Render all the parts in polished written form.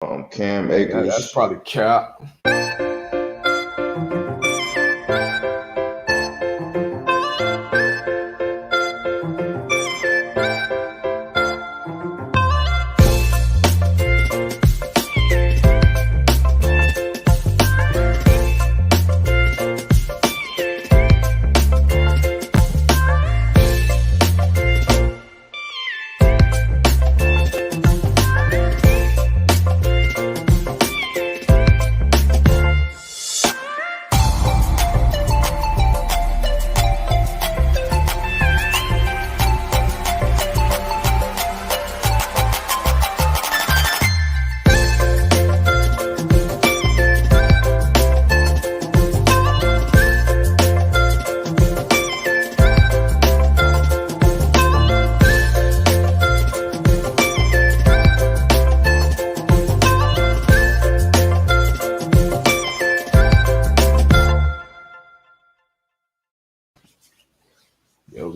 Cam That's Akers. probably cap.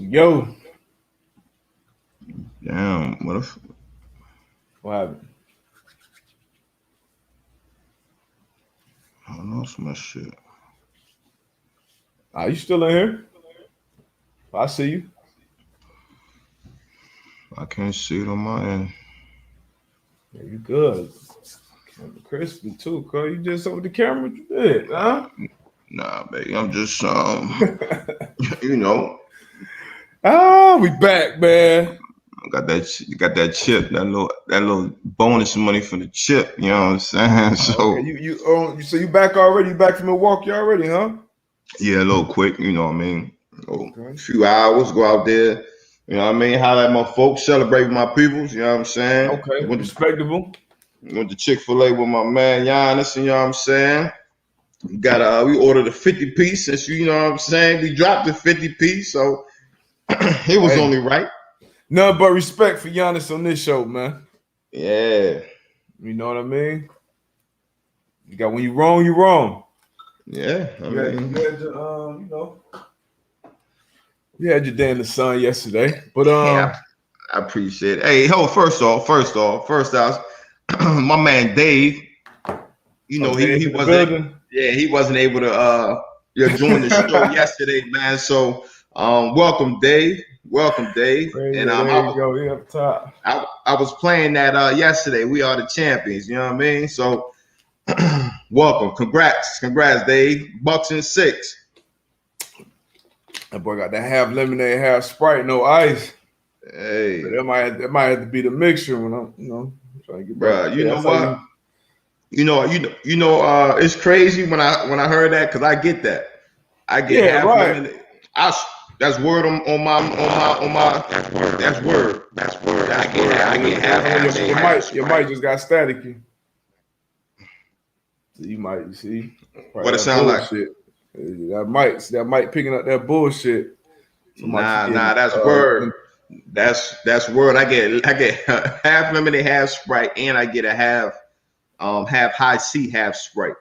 Yo. Damn, What happened? I lost my shit. You still in here? I see you. I can't see it on my end. Yeah, you good. Camera crispy too, cuz. You just over the camera? What you did, huh? Nah, baby, I'm just you know, We back, man. got that chip, that little bonus money from the chip. You know what I'm saying? So Okay, so you back already? You back from Milwaukee already, huh? yeah, a little quick. You know what I mean? Okay. A few hours, go out there. You know what I mean? Highlight my folks, celebrate with my peoples. You know what I'm saying? Okay, respectable. Went to Chick-fil-A with my man Giannis. You know what I'm saying? We ordered a 50-piece since you know what I'm saying. We dropped the 50-piece, so it was only right. Nothing but respect for Giannis on this show, man. Yeah. You know what I mean? You got when you wrong, you wrong. Yeah. You had you had your day in the sun yesterday, but yeah, I appreciate it. Hey, first off, my man Dave. You know he wasn't. Yeah, he wasn't able to join the show yesterday, man. So welcome, Dave. Welcome, Dave. Right, And there you go. He up top. I was playing that yesterday. We are the champions. You know what I mean? So welcome, congrats, Dave. Bucks and 6. That boy got that half lemonade, half Sprite, no ice. Hey, so that might have to be the mixture when I'm trying to get back. Bro, you know what? It's crazy when I heard that because I get that. I get half lemonade. That's word on my. That's word. I get half. Your mic just got staticky. So you might see what it sound bullshit. Like. That mic picking up that bullshit. Nah, that's word. That's word. I get half lemonade, half Sprite, and I get a half high C, half Sprite.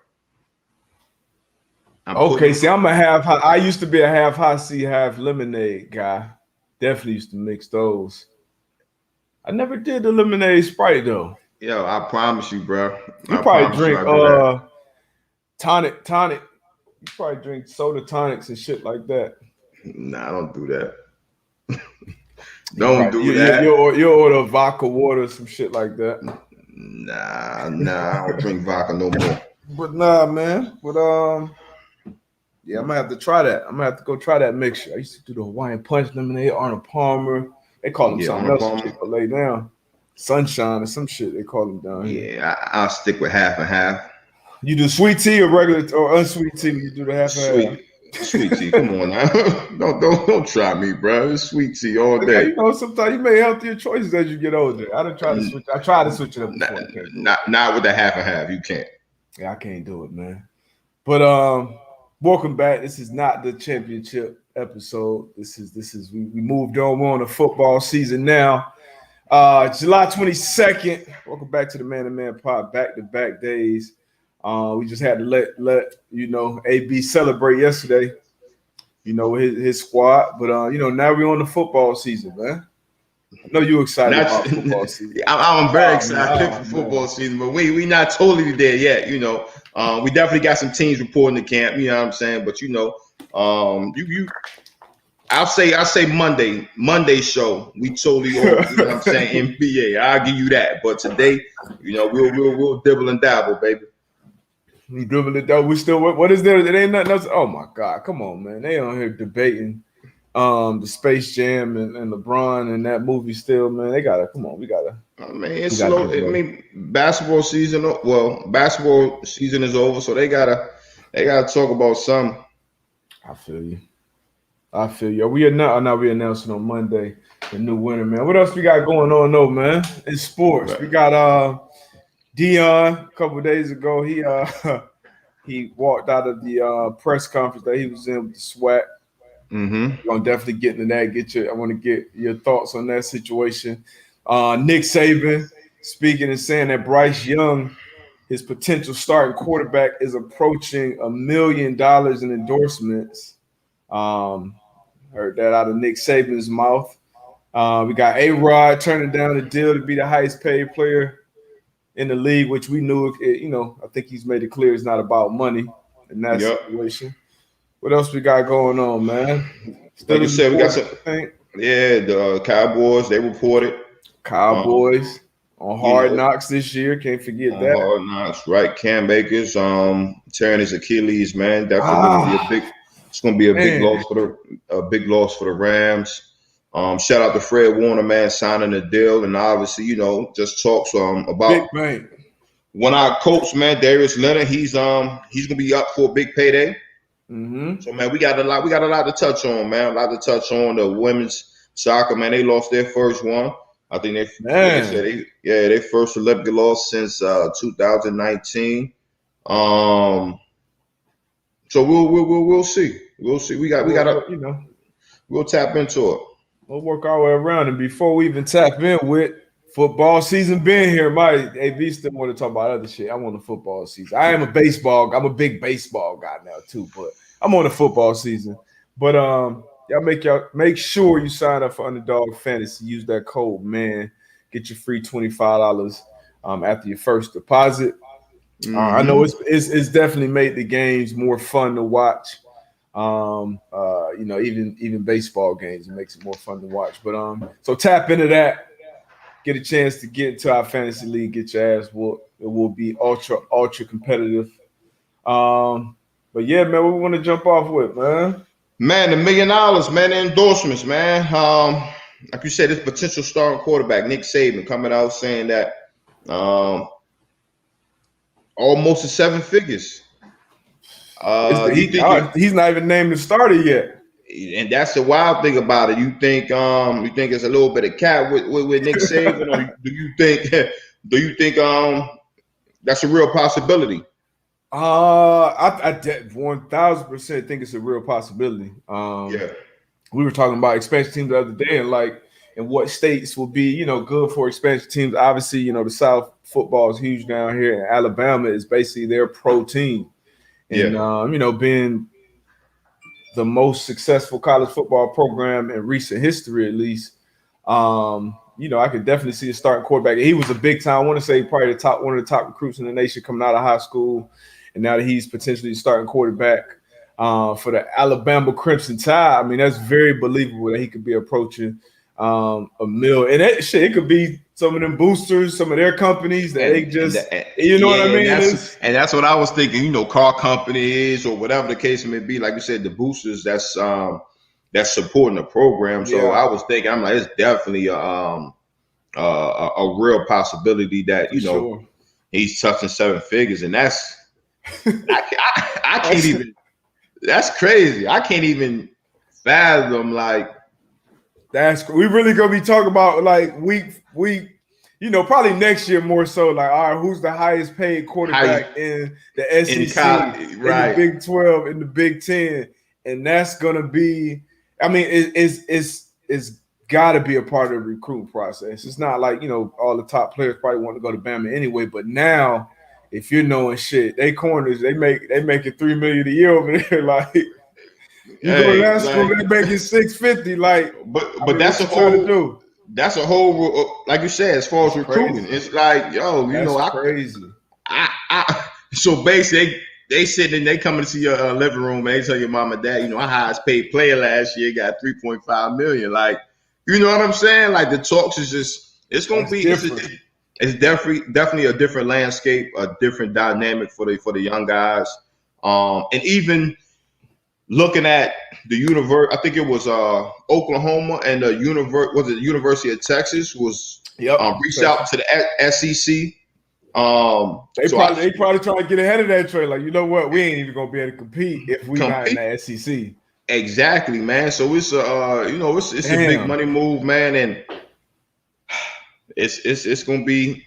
See, I'm a half high. I used to be a half high C, half lemonade guy. Definitely used to mix those. I never did the lemonade Sprite though. Yo, I promise you, bro. You probably drink tonic. You probably drink soda tonics and shit like that. Nah, I don't do that. Don't do that. You order vodka water, some shit like that. Nah, I don't drink vodka no more. But nah, man. But yeah, I'm gonna have to try that. I'm gonna have to go try that mixture. I used to do the Hawaiian Punch lemonade, Arnold Palmer. They call them something else. Chick-fil-A now, Sunshine or some shit. They call them down here. Yeah, I'll stick with half and half. You do sweet tea or regular or unsweet tea? You do the half and half. Sweet tea. Come on now. Don't try me, bro. It's sweet tea all day. You know, sometimes you make healthier choices as you get older. I try to switch. I try to switch it up before. Not with the half and half. You can't. Yeah, I can't do it, man. But welcome back. This is not the championship episode. This is we moved on. We're on the football season now. July 22nd. Welcome back to the Man to Man Pod. Back-to-back days. We just had to let you know AB celebrate yesterday, you know, his squad. But now we're on the football season, man. I know you excited about football season. I'm very excited for football season, but we not totally there yet. You know, we definitely got some teams reporting to camp. You know what I'm saying? But you know, I'll say Monday show. We totally over. You know what I'm saying? NBA. I'll give you that. But today, you know, we'll dibble and dabble, baby. We dribble it though. We still what is there? It ain't nothing else. Oh my God, come on, man. They on here debating the Space Jam and LeBron and that movie still, man. They gotta come on, we gotta. I mean, it's slow. I mean, basketball season is over, so they gotta talk about something. I feel you. We announcing on Monday the new winner, man. What else we got going on though, man? In sports, we got Dion a couple of days ago. He walked out of the press conference that he was in with the SWAT. Mm-hmm. We're gonna definitely get into that. I want to get your thoughts on that situation. Nick Saban speaking and saying that Bryce Young, his potential starting quarterback, is approaching $1 million in endorsements. Heard that out of Nick Saban's mouth. We got A-Rod turning down the deal to be the highest paid player in the league, which we knew. I think he's made it clear it's not about money in that situation. What else we got going on, man? Like you said, we got some. Yeah, the Cowboys, they reported. Cowboys on Hard Knocks this year. Can't forget that. Hard Knocks, right? Cam Akers tearing his Achilles, man. Definitely it's gonna be a big loss for the Rams. Shout out to Fred Warner, man, signing the deal, and obviously, just talks about when our coach, man, Darius Leonard, he's gonna be up for a big payday. Mm-hmm. So man, we got a lot to touch on, man. A lot to touch on. The women's soccer, man, they lost their first one. I think they first Olympic loss since 2019. So we'll see. We'll see. We'll tap into it. We'll work our way around. And before we even tap in with football season being here, my AB still want to talk about other shit. I'm on the football season. I'm a big baseball guy now too, but I'm on the football season. But y'all make sure you sign up for Underdog Fantasy. Use that code, man. Get your free $25 after your first deposit. Mm-hmm. I know it's definitely made the games more fun to watch. Even baseball games, it makes it more fun to watch. But so tap into that. Get a chance to get into our fantasy league, get your ass whooped. It will be ultra competitive. But yeah, man, what we want to jump off with, man? Man, $1 million, man, the endorsements, man. Like you said, this potential starting quarterback, Nick Saban, coming out saying that almost to 7 figures. He's not even named the starter yet. And that's the wild thing about it. You think it's a little bit of cap with Nick Saban, or do you think that's a real possibility? I 1000% think it's a real possibility. We were talking about expansion teams the other day, and what states will be good for expansion teams. Obviously, the South football is huge down here, and Alabama is basically their pro team. And being the most successful college football program in recent history, at least, I could definitely see a starting quarterback. He was a big time. I want to say probably one of the top recruits in the nation coming out of high school, and now that he's potentially starting quarterback for the Alabama Crimson Tide. I mean, that's very believable that he could be approaching $1 million. And that shit, it could be some of them boosters, some of their companies that what I mean? And that's what I was thinking, car companies or whatever the case may be. Like you said, the boosters that's supporting the program. So I was thinking, I'm like, it's definitely a real possibility that, he's touching 7 figures. And that's, I can't even, that's crazy. I can't even fathom we really gonna be talking about we probably next year more so all right, who's the highest paid quarterback in the SEC, in the Big 12, in the Big 10, and that's gonna be. I mean, it's got to be a part of the recruiting process. It's not like all the top players probably want to go to Bama anyway, but now if you're knowing shit, they corners they make it $3 million a year over there You go to that school, they're making $650. But that's a whole that's a whole, like you said, as far as recruiting, it's like, yo, you know, crazy. So basically, they sitting and they coming to see your living room, and they tell your mom and dad, you know, our highest paid player last year got $3.5 million. Like, you know what I'm saying? Like the talks is just, it's gonna be different. It's definitely a different landscape, a different dynamic for the young guys. And even looking at the I think it was Oklahoma and the University of Texas was reached out to the SEC. They probably trying to get ahead of that trade. Like, you know what, we ain't even gonna be able to compete if we not in the SEC. Exactly, man. So it's it's a big money move, man, and it's gonna be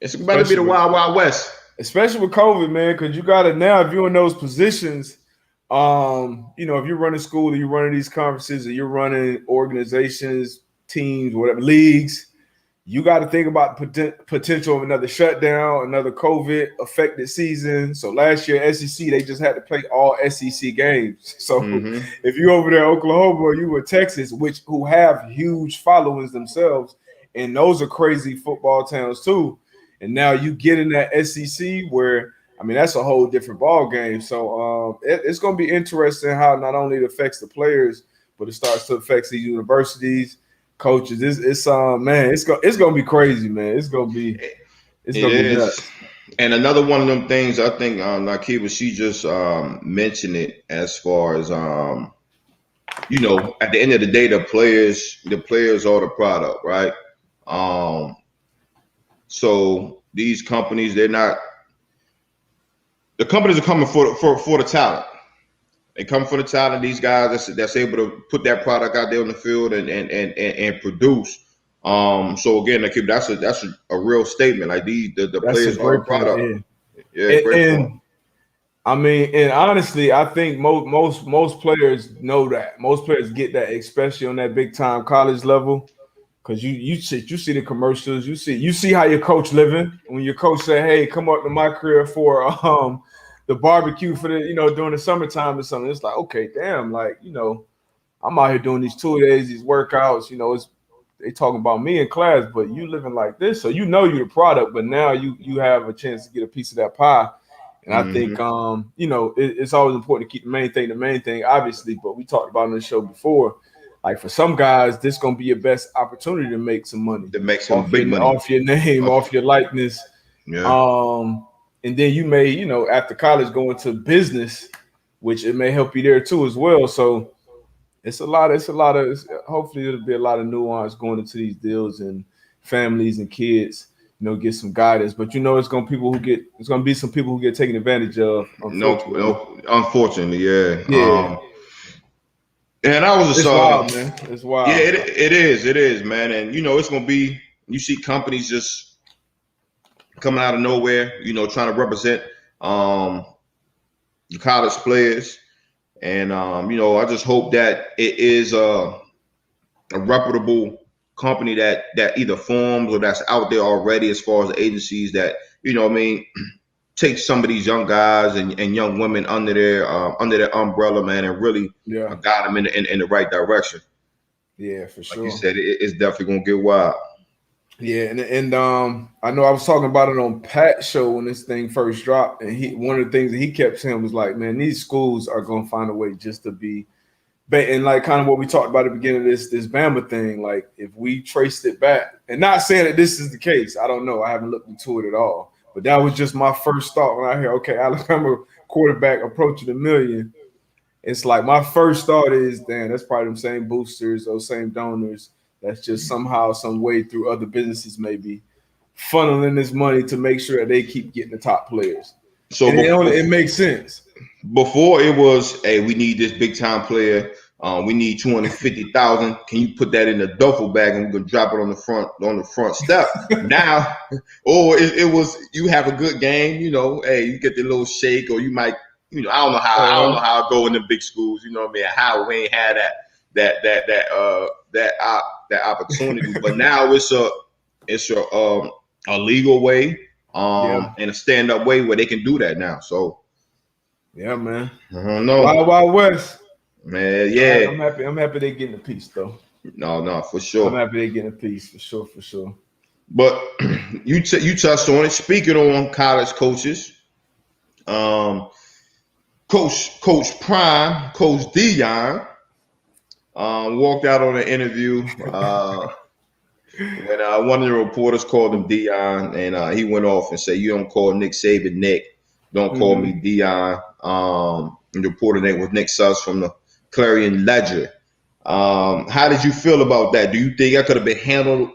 about to be the wild west, especially with COVID, man. Because you got to now, if you're in those positions, you know, if you're running school, or you're running these conferences, or you're running organizations, teams, whatever leagues. You got to think about the potential of another shutdown, another COVID-affected season. So last year, SEC, they just had to play all SEC games. So if you're over there, Oklahoma, or you were Texas, who have huge followings themselves, and those are crazy football towns too. And now you get in that SEC where, I mean, that's a whole different ball game. So it's going to be interesting how not only it affects the players, but it starts to affect these universities, coaches. It's gonna be crazy, man. It's gonna be nuts. And another one of them things, I think Nakiba, she just mentioned it as far as you know, at the end of the day, the players are the product, right? So these companies, the companies are coming for the talent. They come for the talent. These guys that's able to put that product out there on the field and produce. So again, that's a real statement. Like the players are a product. Yeah, great point. I mean, and honestly, I think most players know that. Most players get that, especially on that big time college level, because you see the commercials. You see how your coach living. When your coach say, "Hey, come up to my crib for the barbecue for the, you know, during the summertime or something," it's like, okay, damn, like, you know, I'm out here doing these 2 days, these workouts, you know, they talking about me in class, but you living like this, so you know you're the product, but now you have a chance to get a piece of that pie. And I think you know, it's always important to keep the main thing, obviously, but we talked about on the show before. Like for some guys, this is gonna be your best opportunity to make some money. To make some big money off your name, off your likeness. Yeah. And then you may, you know, after college go into business, which it may help you there too as well. So it's a lot of hopefully it'll be a lot of nuance going into these deals, and families and kids, you know, get some guidance. But you know, it's gonna be some people who get taken advantage of. Unfortunately, yeah. And I was it's wild, man. It's wild. Yeah, it is, man. And you know, it's gonna be, you see companies just coming out of nowhere, you know, trying to represent the college players. And you know, I just hope that it is a reputable company that either forms or that's out there already, as far as the agencies that, you know what I mean, take some of these young guys and young women under their umbrella, man, and really guide them in the right direction. Yeah, for sure. Like you said, it's definitely gonna get wild. Yeah, and I know I was talking about it on Pat's show when this thing first dropped, and one of the things that he kept saying was like, man, these schools are gonna find a way just to be, and like kind of what we talked about at the beginning of this Bama thing. Like if we traced it back, and not saying that this is the case, I don't know, I haven't looked into it at all, but that was just my first thought when I hear, okay, Alabama quarterback approaching $1 million. It's like my first thought is, damn, that's probably them same boosters, those same donors. That's just somehow, some way through other businesses maybe funneling this money to make sure that they keep getting the top players. So it makes sense. Before it was, hey, we need this big time player. We need 250,000. Can you put that in a duffel bag and we're gonna drop it on the front step? Now, or it was, you have a good game, you know, hey, you get the little shake, or you might, you know, I don't know how it go in the big schools, you know what I mean? How we ain't had that opportunity, but now it's a legal way, and a stand up way where they can do that now. So, yeah, man. I don't know. Wild West, man. Yeah, I'm happy they're getting a piece though. No, for sure. I'm happy they're getting a piece for sure. But you touched on it. Speaking on college coaches, Coach Prime, Coach Dion, walked out on an interview when one of the reporters called him Dion, and he went off and said, "You don't call Nick Saban Nick. Don't call me Dion." And the reporter name was Nick Suss from the Clarion Ledger. How did you feel about that? Do you think that could have been handled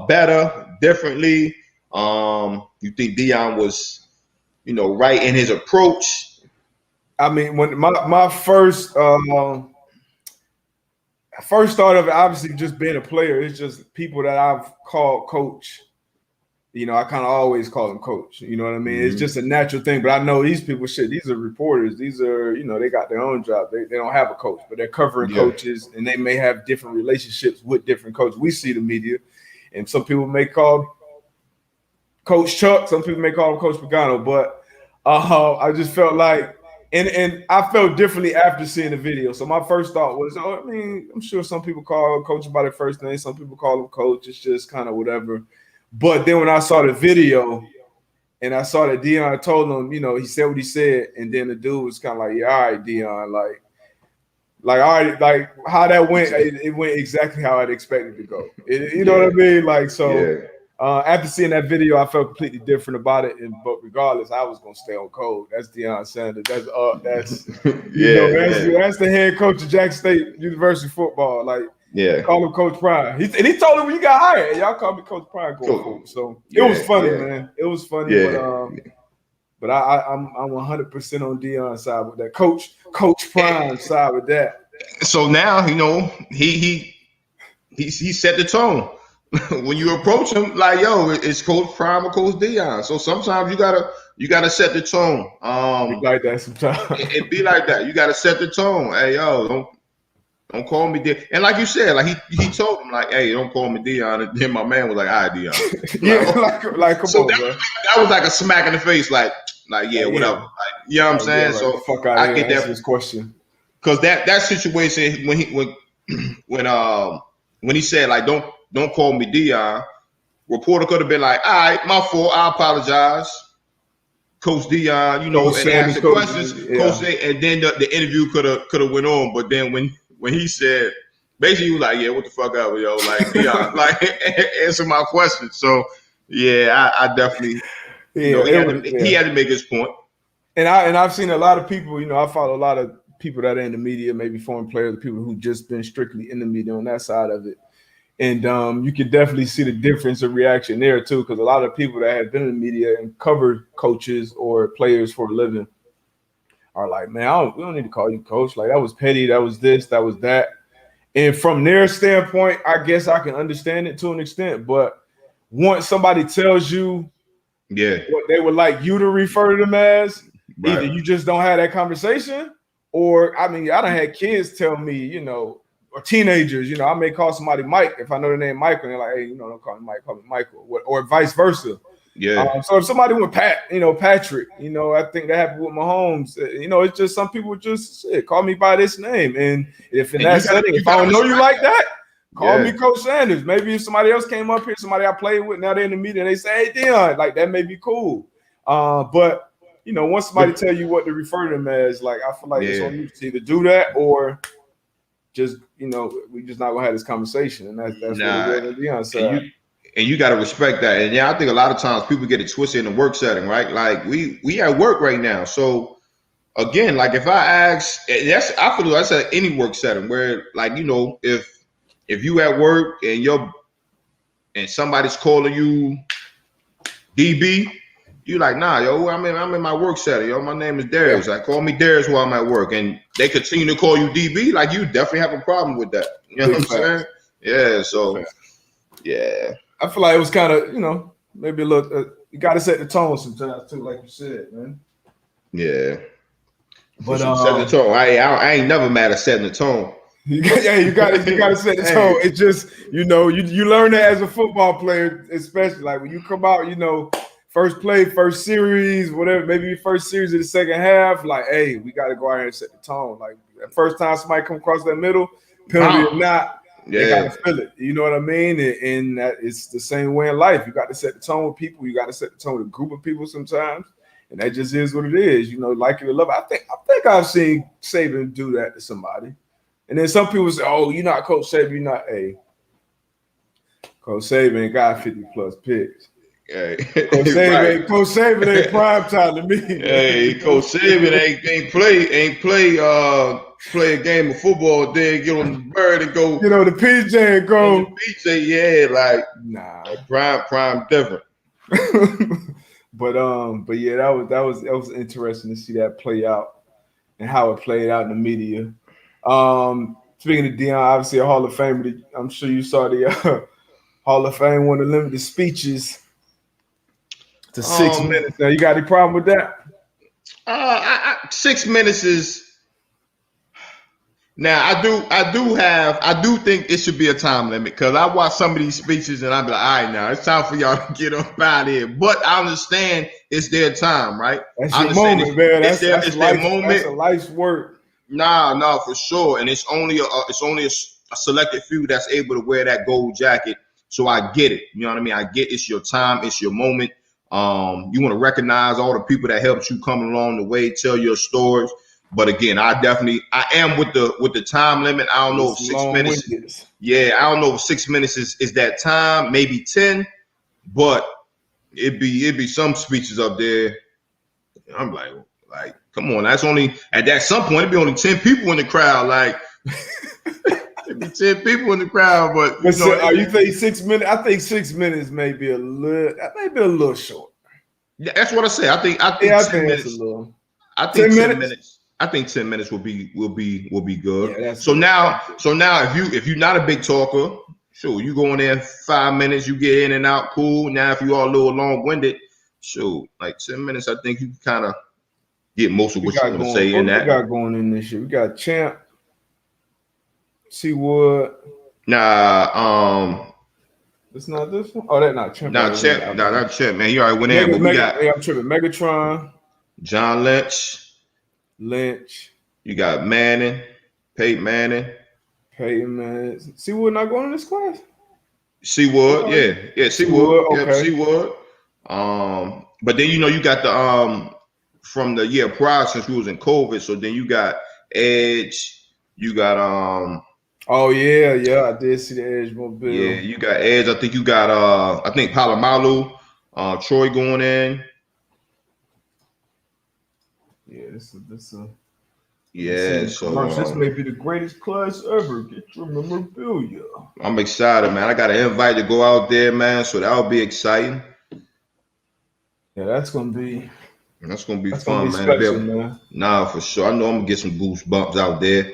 better, differently? You think Dion was, right in his approach? I mean, when my first thought of it, obviously just being a player, it's just people that I've called coach. I kind of always call them coach. You know what I mean? It's just a natural thing. But I know these people, these are reporters. These are, they got their own job. They don't have a coach, but they're covering coaches, and they may have different relationships with different coaches. We see the media, and some people may call Coach Chuck. Some people may call him Coach Pagano. But I just felt like, and I felt differently after seeing the video. So my first thought was, I'm sure some people call Coach by their first name. Some people call him Coach. It's just kind of whatever. But then when I saw the video and I saw that Dion told him, he said what he said, and then the dude was kind of like, yeah, all right, Dion, like all right, like how that went, it went exactly how I'd expected to go. You know what I mean? Like, so after seeing that video, I felt completely different about it. But regardless, I was gonna stay on code. That's Deion Sanders. That's that's the head coach of Jackson State University football. Like, call him Coach Prime. He told him when you got hired, y'all call me Coach Prime going forward. So it was funny, man. It was funny, but I'm 100% on Deion's side with that. Coach Prime side with that. So now he set the tone. When you approach him, like, yo, it's Coach Prime or Coach Deion. So sometimes you gotta set the tone. Be like that sometimes. It be like that. You gotta set the tone. Hey, yo, don't call me Deion. And like you said, like he told him, like, hey, don't call me Deion. And then my man was like, all right, Deion. like come so on, bro. That was like a smack in the face, like whatever. Like, you know what I'm saying? Yeah, so fuck out I get that this question. Because that situation when he said, like, don't call me Deion, reporter could have been like, all right, my fault, I apologize, Coach Deion, and ask the questions, Coach A, and then the interview could have went on. But then when he said, basically he was like, yeah, what the fuck up, yo, like, Deion, like, answer my question. So I definitely he had to make his point. And I've seen a lot of people, I follow a lot of people that are in the media, maybe former players, the people who just been strictly in the media on that side of it. And you can definitely see the difference of reaction there too, because a lot of people that have been in the media and covered coaches or players for a living are like, man, we don't need to call you coach. Like, that was petty. That was this. That was that. And from their standpoint, I guess I can understand it to an extent. But once somebody tells you what they would like you to refer to them as, either you just don't have that conversation, or, I done had kids tell me, or teenagers, I may call somebody Mike if I know the name Michael, and they're like, hey, don't call me Mike, call me Michael, or vice versa. Yeah. So if somebody went Patrick, I think that happened with Mahomes. It's just some people just call me by this name, and if in that setting, if I don't know you like that, call me Coach Sanders. Maybe if somebody else came up here, somebody I played with, now they're in the media, and they say, hey, Deion, like, that may be cool. But once somebody tell you what to refer to them as, like, I feel like it's on you to either do that or just, we just not gonna have this conversation, and that's what it was on Deion's side. And you got to respect that. And I think a lot of times people get it twisted in the work setting, right? Like, we at work right now, so again, like, if I ask, I feel that's at any work setting where, like, if you at work and somebody's calling you DB. You like, nah, yo, I'm in my work setting, yo. My name is Darius. Like, call me Darius while I'm at work, and they continue to call you DB. Like, you definitely have a problem with that. You know what I'm saying? Yeah. So, I feel like it was kind of, maybe a little. You got to set the tone sometimes too, like you said, man. Yeah. But set the tone. I ain't never mad at setting the tone. You got to set the tone. It's just, you learn that as a football player, especially like when you come out, first play, first series, whatever, maybe first series of the second half, like, hey, we got to go out here and set the tone. Like, the first time somebody come across that middle, penalty or not, They gotta feel it. You know what I mean? And that it's the same way in life. You got to set the tone with people. You got to set the tone with a group of people sometimes. And that just is what it is. You know, like it or love it. I think I've seen Saban do that to somebody. And then some people say, "Oh, you're not Coach Saban. You're not a Coach Saban got 50+ picks." Hey, Coach Saban ain't prime time to me. Hey, Coach Saban ain't play a game of football, then get on the bird and go. You know, the PJ and go. PJ, yeah, like nah, prime different. But yeah, that was interesting to see that play out and how it played out in the media. Speaking of Deion, obviously a Hall of Famer. I'm sure you saw the Hall of Fame one of the limited speeches to 6 minutes. Now, you got any problem with that? 6 minutes is. Now I do think it should be a time limit because I watch some of these speeches and I'm like, all right, now it's time for y'all to get up out of here. But I understand it's their time, right? That's your moment, man. That's their moment. That's a life's work. Nah, for sure. And it's only a selected few that's able to wear that gold jacket. So I get it. You know what I mean? I get it's your time, it's your moment. You want to recognize all the people that helped you come along the way, tell your stories. But again, I am with the time limit. I don't know if 6 minutes. Yeah, I don't know if 6 minutes is that time, maybe 10, but it'd be some speeches up there. I'm like, come on, that's only at some point it'd be only 10 people in the crowd. Like it'd be 10 people in the crowd, but you think 6 minutes? I think 6 minutes may be a little short. Yeah, that's what I say. I think 10 minutes. That's a little. I think 10 minutes. I think 10 minutes will be good. Yeah, so now if you're not a big talker, sure, you go in there 5 minutes, you get in and out, cool. Now if you are a little long-winded, sure, like 10 minutes, I think you can kind of get most of what you want to say in that. We got going in this year. We got Champ, Seawood. Nah, it's not this one. Oh, that's not Champ. Not Champ, man. You already went in. But I'm tripping. Megatron, John Lynch. You got Manning, Peyton Manning. Seawood not going in this class? Seawood, yeah, Seawood. Okay. Yep, Seawood. But then you got the from the year prior since we was in COVID. So then you got Edge. You got Oh yeah, I did see the Edge mobile. Yeah, you got Edge. I think you got Palomalu, Troy going in. Yeah, this may be the greatest class ever. Get your memorabilia. I'm excited, man. I got an invite to go out there, man. So that'll be exciting. Yeah, that's gonna be fun, man. Special, man. Nah, for sure. I know I'm gonna get some goosebumps out there.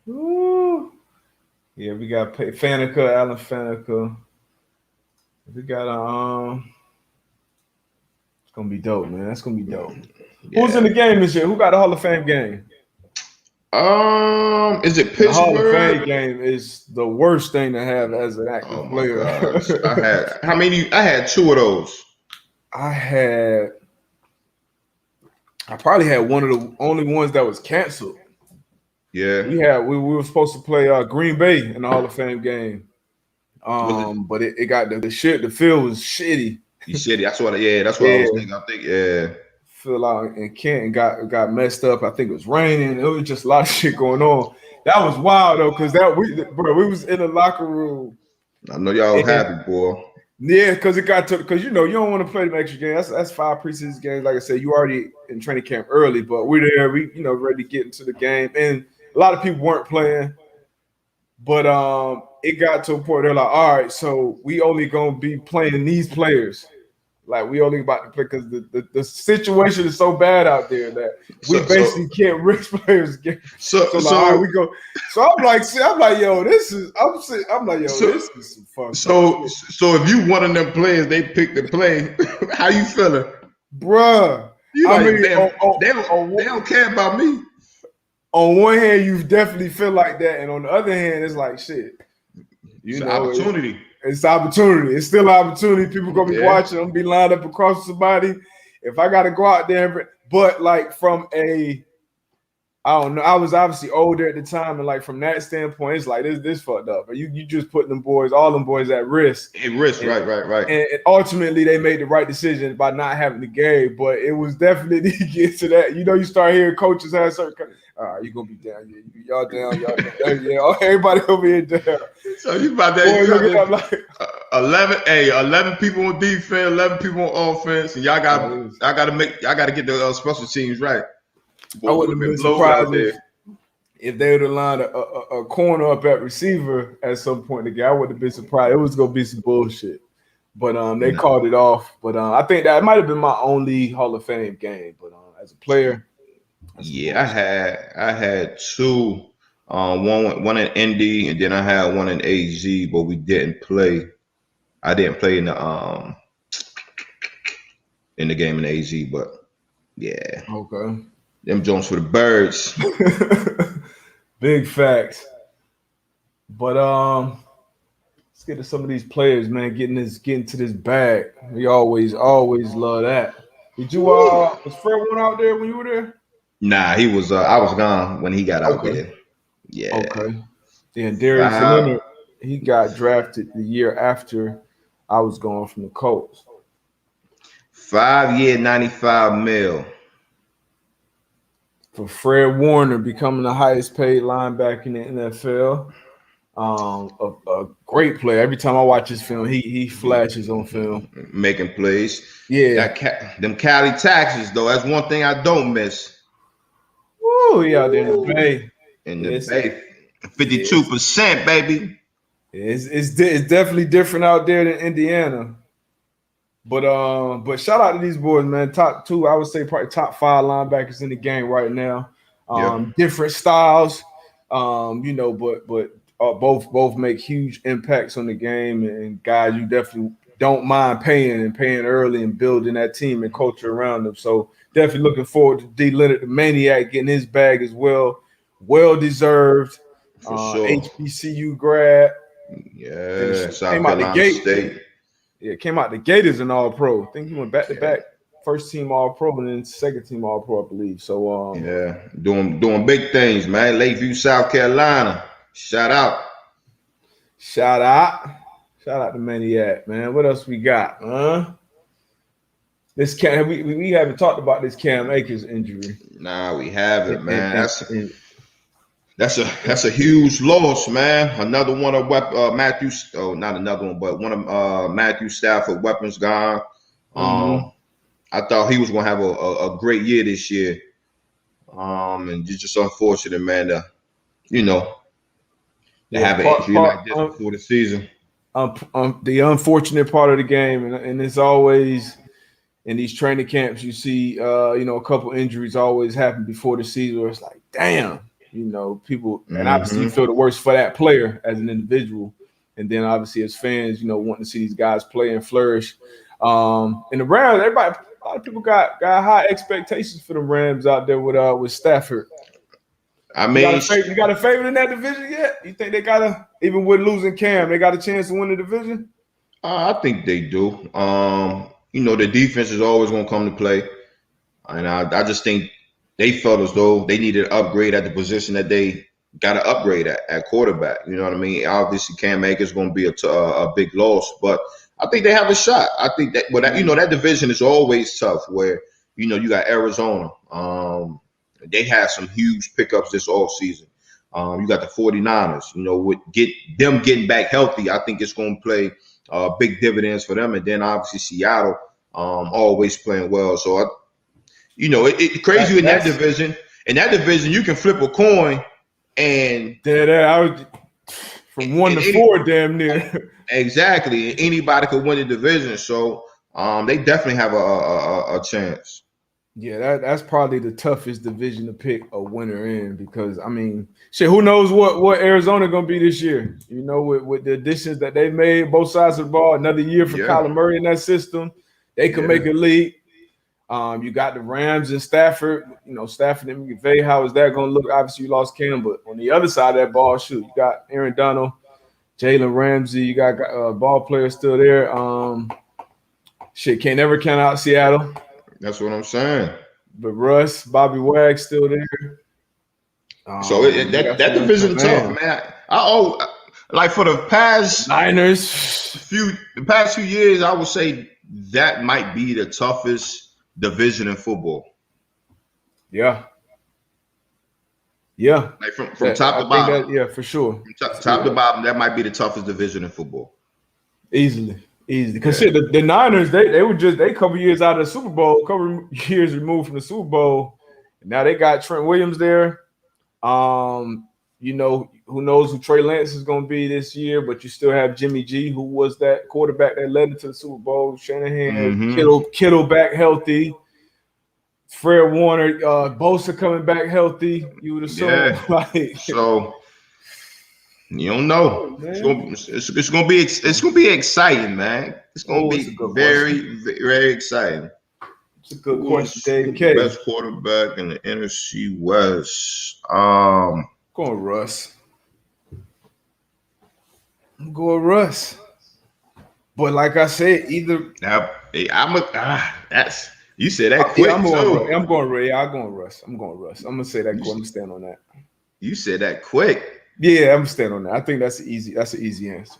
Ooh. Yeah, we got Faneca, Alan Faneca. We got it's gonna be dope, man. That's gonna be dope. Yeah. Who's in the game this year? Who got the Hall of Fame game? Is it Pittsburgh? The Hall of Fame game is the worst thing to have as an active player. I had 2 of those. I probably had one of the only ones that was canceled. Yeah. We were supposed to play Green Bay in the Hall of Fame game. But it got the field was shitty. Shitty. That's what I was thinking. I think, yeah. Fill out in Kent got messed up. I think it was raining. It was just a lot of shit going on. That was wild though, because we was in the locker room. I know y'all happy, boy. Yeah, because you don't want to play the extra game. That's 5 preseason games. Like I said, you already in training camp early, but we're there. We ready to get into the game, and a lot of people weren't playing. But it got to a point they're like, all right, so we only gonna be playing these players. Like we only about to play because the situation is so bad out there that we basically can't risk players. So all right, we go. So I'm like, yo, this is some fun. So if you one of them players, they pick the play. How you feeling, bruh? They don't care about me. On one hand, you definitely feel like that, and on the other hand, it's like shit. It's an opportunity. It's opportunity. It's still an opportunity. People gonna be watching. I'm gonna be lined up across somebody. If I gotta go out there, but like from a I don't know. I was obviously older at the time, and like from that standpoint, it's like this fucked up. But you just put them boys, all them boys at risk. At risk, right. And ultimately, they made the right decision by not having the game. But it was definitely get to that. You start hearing coaches have certain. All right, you gonna be down. Y'all down. Yeah, everybody over here down. So you about that? 11 people on defense, 11 people on offense, and y'all got to get the special teams right. Boy, I wouldn't have been surprised if they would have lined a corner up at receiver at some point again. I wouldn't have been surprised. It was gonna be some bullshit, but they called it off. But I think that might have been my only Hall of Fame game. But as a player, I had two. One in Indy, and then I had one in AZ, but we didn't play. I didn't play in the game in AZ, but yeah. Okay. Them Jones for the birds. Big facts. But let's get to some of these players, man. Getting to this bag. We always love that. Did you was Fred one out there when you were there? Nah, he was. I was gone when he got out there. Yeah. Okay. Yeah, Darius Leonard, he got drafted the year after I was gone from the Colts. 5 year, $95 million. For Fred Warner becoming the highest paid linebacker in the NFL. A great player. Every time I watch his film, he flashes on film. Making plays. Yeah. Them Cali taxes, though, that's one thing I don't miss. Woo, he out there in the Bay. In the Bay. 52%, baby. It's definitely different out there than Indiana. But shout out to these boys, man. Top two, I would say probably top 5 linebackers in the game right now. Different styles, but both make huge impacts on the game, and guys you definitely don't mind paying early and building that team and culture around them. So definitely looking forward to D. Leonard, the Maniac, getting his bag as well. Well deserved. For sure. HBCU grad. Yeah, South Carolina State. Yeah, came out the gate as an All-Pro. I think he went back-to-back, first team All-Pro and then second team All-Pro, I believe. So doing big things, man. Lakeview, South Carolina. Shout out to Maniac, man. What else we got? This Cam, we haven't talked about this Cam Akers injury. Nah, we haven't, man. That's a huge loss, man. Another one of Matthew. Oh, not another one, but one of Matthew Stafford weapons gone. I thought he was gonna have a great year this year. And it's just unfortunate, man. To have an injury like this before the season. The unfortunate part of the game, and it's always in these training camps. You see, a couple injuries always happen before the season, where it's like, damn. People, and obviously you feel the worst for that player as an individual, and then obviously as fans, wanting to see these guys play and flourish. In the Rams, a lot of people got high expectations for the Rams out there with Stafford. I mean, you got a favorite in that division yet? You think they even with losing Cam, they got a chance to win the division? I think they do. The defense is always going to come to play, and I just think they felt as though they needed an upgrade at the position that they got to upgrade at quarterback. You know what I mean? Obviously, Cam Akers is going to be a big loss, but I think they have a shot. I think that, that division is always tough where, you got Arizona. They had some huge pickups this offseason. You got the 49ers, with them getting back healthy. I think it's going to play big dividends for them. And then obviously Seattle always playing well. So it's crazy in that division. In that division, you can flip a coin and I was from 1 to 4, damn near. Exactly. Anybody could win the division. So they definitely have a chance. Yeah, that's probably the toughest division to pick a winner in, because who knows what Arizona gonna be this year? With the additions that they made, both sides of the ball, another year for Kyler Murray in that system, they could make a leap. You got the Rams and Stafford. Stafford and McVay. How is that going to look? Obviously, you lost Cam, but on the other side of that ball, you got Aaron Donald, Jalen Ramsey. You got ball players still there. Can't never count out Seattle. That's what I'm saying. But Russ, Bobby Wag still there. So that division tough, man. Like for the past few years, I would say that might be the toughest division in football. Yeah. Like from top to bottom. For sure. From top to bottom, that might be the toughest division in football. Easily. Because the Niners, they were just a couple years out of the Super Bowl, a couple years removed from the Super Bowl. And now they got Trent Williams there. You know, who knows who Trey Lance is going to be this year, but you still have Jimmy G, who was that quarterback that led into the Super Bowl. Shanahan, Kittle back healthy. Fred Warner, Bosa coming back healthy. You would assume. Yeah. So you don't know. It's gonna be exciting, man. It's gonna be very, very exciting. It's a good question, Dave K. Best quarterback in the NFC West. Going Russ. I'm going Russ. But like I said, either that's you said that quick. I'm going Ray. I'm going Russ. I'm gonna say that quick. I'm gonna stand on that. You said that quick. Yeah, I'm gonna stand on that. I think that's an easy answer.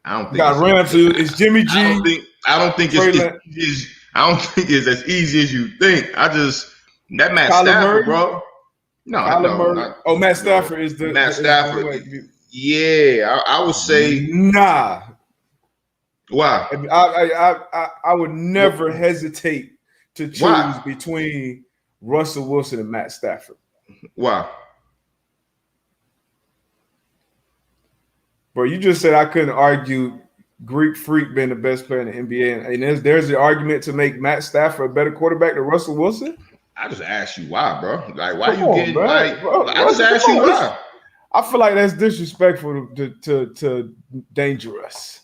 I don't think got Rams. It's Jimmy G. I don't think it's as easy as you think. That Matt Stafford, bro. No. Matt Stafford is the Matt Stafford. Yeah, I would say nah. Why? I would never hesitate to choose between Russell Wilson and Matt Stafford. Why? Bro, you just said I couldn't argue Greek Freak being the best player in the NBA, and there's the argument to make Matt Stafford a better quarterback than Russell Wilson. I just asked you why, bro. Like, why you getting like? Bro, I just asked you why. I feel like that's disrespectful to Dangerous.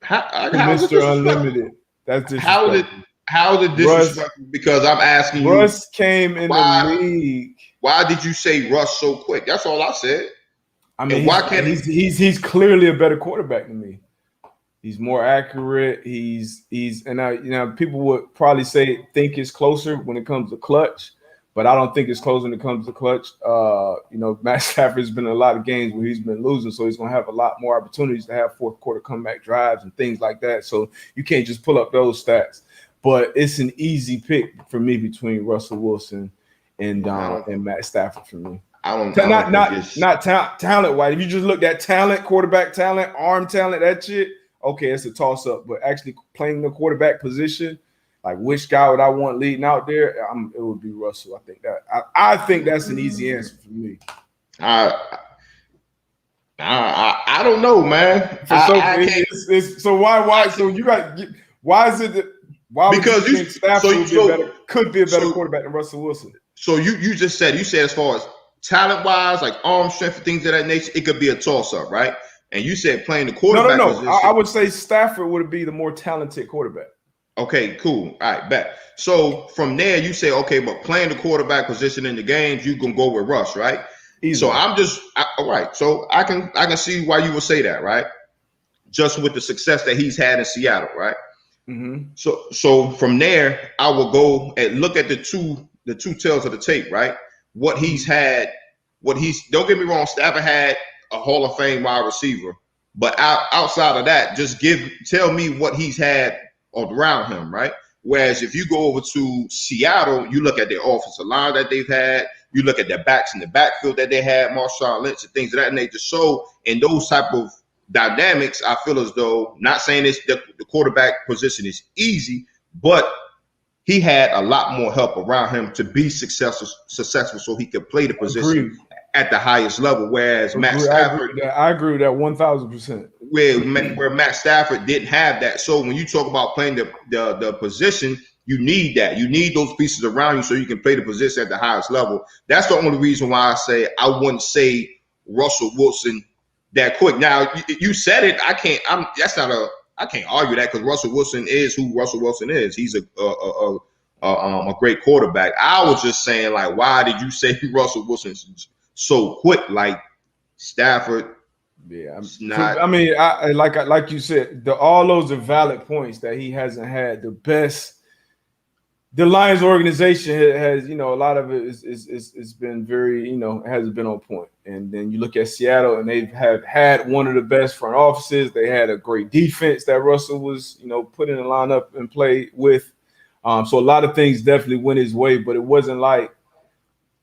Mr. Unlimited. That's disrespectful. How is it disrespectful? Because I'm asking you. Russ came in the league. Why did you say Russ so quick? That's all I said. I mean, he's clearly a better quarterback than me. He's more accurate. People would probably think it's closer when it comes to clutch, but I don't think it's close when it comes to clutch. Matt Stafford's been in a lot of games where he's been losing, so he's going to have a lot more opportunities to have fourth quarter comeback drives and things like that. So you can't just pull up those stats. But it's an easy pick for me between Russell Wilson and Matt Stafford for me. Not talent wise. If you just look at talent, quarterback talent, arm talent, that shit, okay, it's a toss up. But actually playing the quarterback position, like which guy would I want leading out there? It would be Russell. I think that's an easy answer for me. I don't know, man. Why is it that? Why because you think Stafford could be a better quarterback than Russell Wilson? So you said as far as talent-wise, like arm strength and things of that nature, it could be a toss-up, right? And you said playing the quarterback position. I would say Stafford would be the more talented quarterback. Okay, cool. All right, bet. So from there, you say, okay, but playing the quarterback position in the games, you can go with Russ, right? Easily. So all right. So I can see why you would say that, right? Just with the success that he's had in Seattle, right? Mm-hmm. So from there, I will go and look at the two tails of the tape, right? What he's had, don't get me wrong, Stafford had a Hall of Fame wide receiver, but outside of that, just tell me what he's had around him, right? Whereas if you go over to Seattle, you look at their offensive line that they've had, you look at their backs in the backfield that they had, Marshawn Lynch and things of that nature. So in those type of dynamics, I feel as though, not saying the quarterback position is easy, but he had a lot more help around him to be successful so he could play the position at the highest level. Whereas Matt Stafford, I agree with that 1,000%. Where Matt Stafford didn't have that. So when you talk about playing the position, you need that. You need those pieces around you so you can play the position at the highest level. That's the only reason why I say I wouldn't say Russell Wilson that quick. Now you said it. I can't argue that because Russell Wilson is who Russell Wilson is. He's a great quarterback. I was just saying, like, why did you say Russell Wilson's so quick? Like Stafford. Yeah, like you said, all those are valid points that he hasn't had the best the Lions organization has, a lot of it is been very, hasn't been on point. And then you look at Seattle, and they have had one of the best front offices. They had a great defense that Russell was, put in the lineup and play with. So a lot of things definitely went his way, but it wasn't like,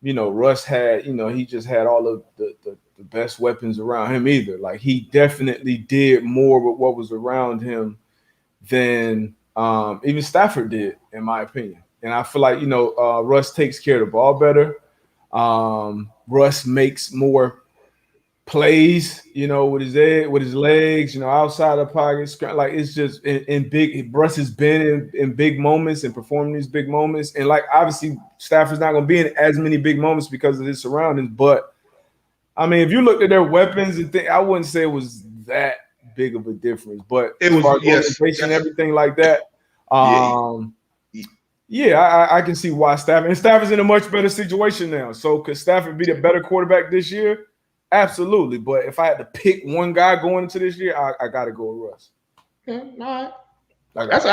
Russ had, he just had all of the best weapons around him either. Like, he definitely did more with what was around him than even Stafford did, in my opinion. And I feel like, Russ takes care of the ball better. Russ makes more plays, with his head, with his legs, outside the pocket. Like, it's just in big. Russ has been in big moments and performing these big moments. And, like, obviously Stafford's not going to be in as many big moments because of his surroundings. But, I mean, if you looked at their weapons and things, I wouldn't say it was that big of a difference. But it was, organization, everything like that. I can see why Stafford's in a much better situation now. So could Stafford be the better quarterback this year? Absolutely. But if I had to pick one guy going into this year, I got to go with Russ. Yeah, all right.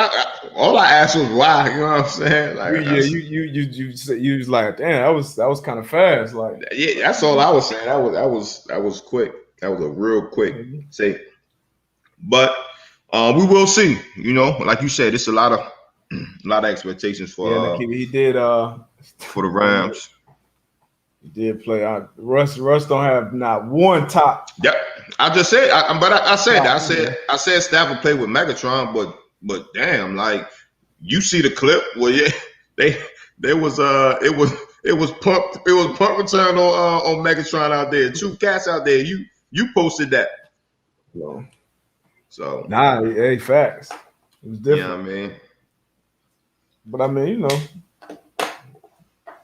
All I asked was why. You know what I'm saying? Like, you was like, damn, that was kind of fast. Like, yeah, that's all I was saying. That was quick. That was a real quick say. But we will see. Like you said, it's a lot of expectations for he did for the Rams. He did play out. Russ don't have not one top. Yep, I just said. I said that. I said Stafford played with Megatron, but damn, like, you see the clip where it was punt return on Megatron out there. 2 cats out there. You posted that. So hey, facts. It was different. Yeah, I mean. But I mean,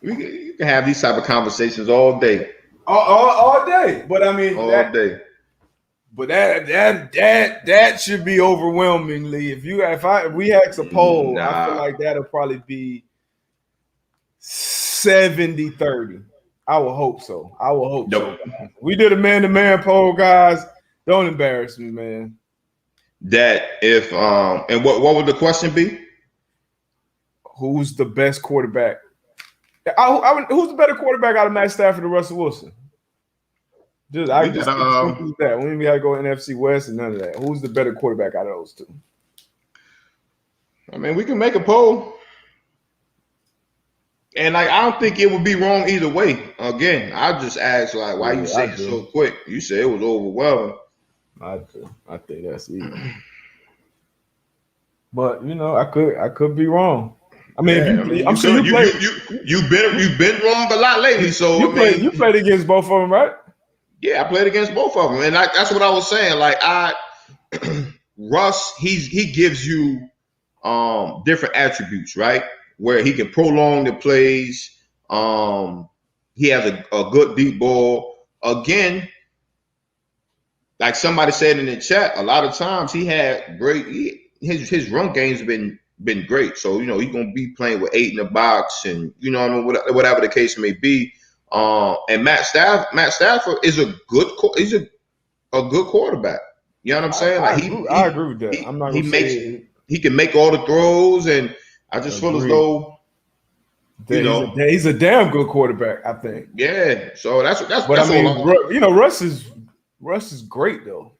you can have these type of conversations all day. All day. But I mean, all day. But that should be overwhelmingly. If we had a poll, I feel like that'll probably be 70-30. I will hope so. So. We did a man-to-man poll, guys. Don't embarrass me, man. That if and what would the question be? Who's the best quarterback? Who's the better quarterback out of Matt Stafford and Russell Wilson? I just that. We ain't got to go NFC West and none of that. Who's the better quarterback out of those two? I mean, we can make a poll. And like, I don't think it would be wrong either way. Again, I just asked, like, why you say it so quick? You said it was overwhelming. I think that's easy. But I could be wrong. I mean, you've been wrong a lot lately. So you played against both of them, right? Yeah, I played against both of them, and that's what I was saying. Like, Russ, he gives you different attributes, right? Where he can prolong the plays. He has a good deep ball. Again, like somebody said in the chat, a lot of times he had his run game's been great. So he's gonna be playing with 8 in the box, and whatever the case may be. And Matt Stafford is a good quarterback. You know what I'm saying? I agree with that. I'm not gonna say he can make all the throws, and I just feel as though he's a damn good quarterback. I think. Yeah. So that's. But I mean, Russ is great though.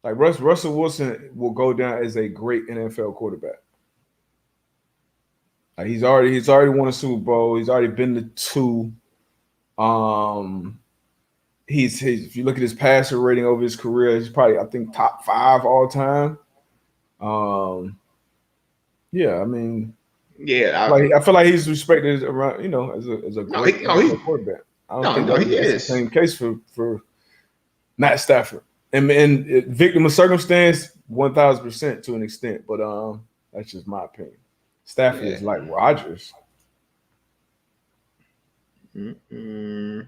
Like Russell Wilson will go down as a great NFL quarterback. Like, he's already won a Super Bowl. He's already been to 2. He's if you look at his passer rating over his career, he's probably, I think, top 5 all time. Yeah, I mean, I feel like he's respected around, as a great quarterback. I don't think he is the same case for Matt Stafford. And victim of circumstance, 1,000% to an extent, but that's just my opinion. Stafford is like Rodgers. Oh,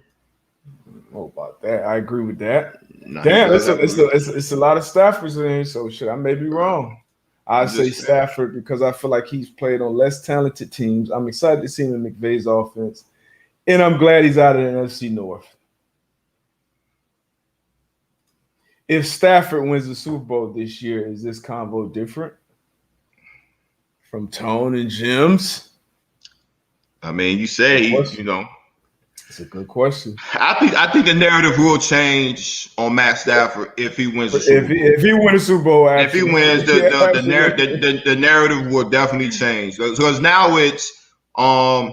about that, I agree with that. Damn, it's a lot of Staffords in here, so shit, I may be wrong. I say Stafford because I feel like he's played on less talented teams. I'm excited to see him in McVay's offense, and I'm glad he's out of the NFC North. If Stafford wins the Super Bowl this year, is this convo different? From Tone and Gems. I mean, you say It's a good question. I think the narrative will change on Matt Stafford if he wins the Super Bowl. If he wins the Super Bowl, if he wins, the narrative will definitely change. Because now it's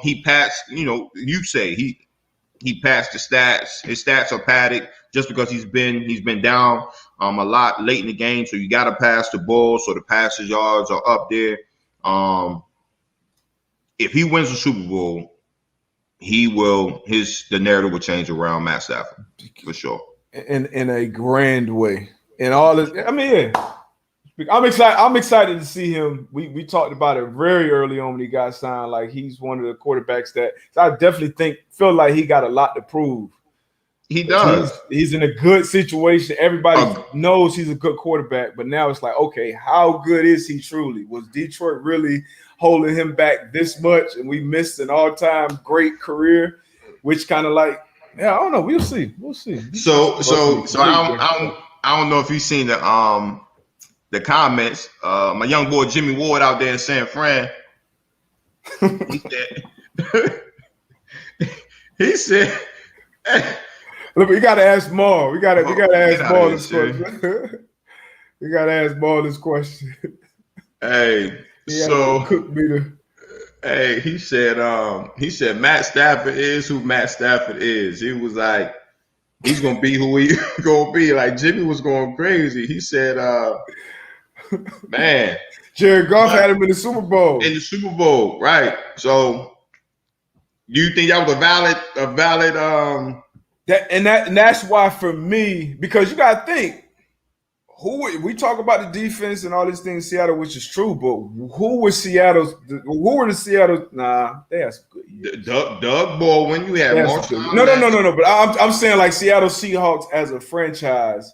he passed. You say he passed the stats. His stats are padded just because he's been down a lot late in the game. So you got to pass the ball, so the passing yards are up there. If he wins the Super Bowl, the narrative will change around Matt Stafford for sure. In a grand way. And all this, I mean, yeah. I'm excited to see him. We talked about it very early on when he got signed. Like he's one of the quarterbacks that I definitely feel like he got a lot to prove. He does. He's in a good situation. Everybody knows he's a good quarterback, but now it's like, okay, how good is he truly? Was Detroit really holding him back this much? And we missed an all-time great career, which kind of like, yeah, I don't know. We'll see. So I don't know if you've seen the comments. My young boy Jimmy Ward out there in San Fran. He said. Look, we gotta ask Maul. We gotta ask Maul this question. We gotta ask Maul this question. Hey, Hey, he said Matt Stafford is who Matt Stafford is. He was like, he's gonna be who he gonna be. Like Jimmy was going crazy. He said, man, Jared Goff had him in the Super Bowl. In the Super Bowl, right? So, do you think that was a valid? That's why for me, because you gotta think, we talk about the defense and all these things in Seattle, which is true, but who were the Seattle? Nah, they had some good years. Doug Baldwin, you had Marshall. No. But I'm saying like Seattle Seahawks as a franchise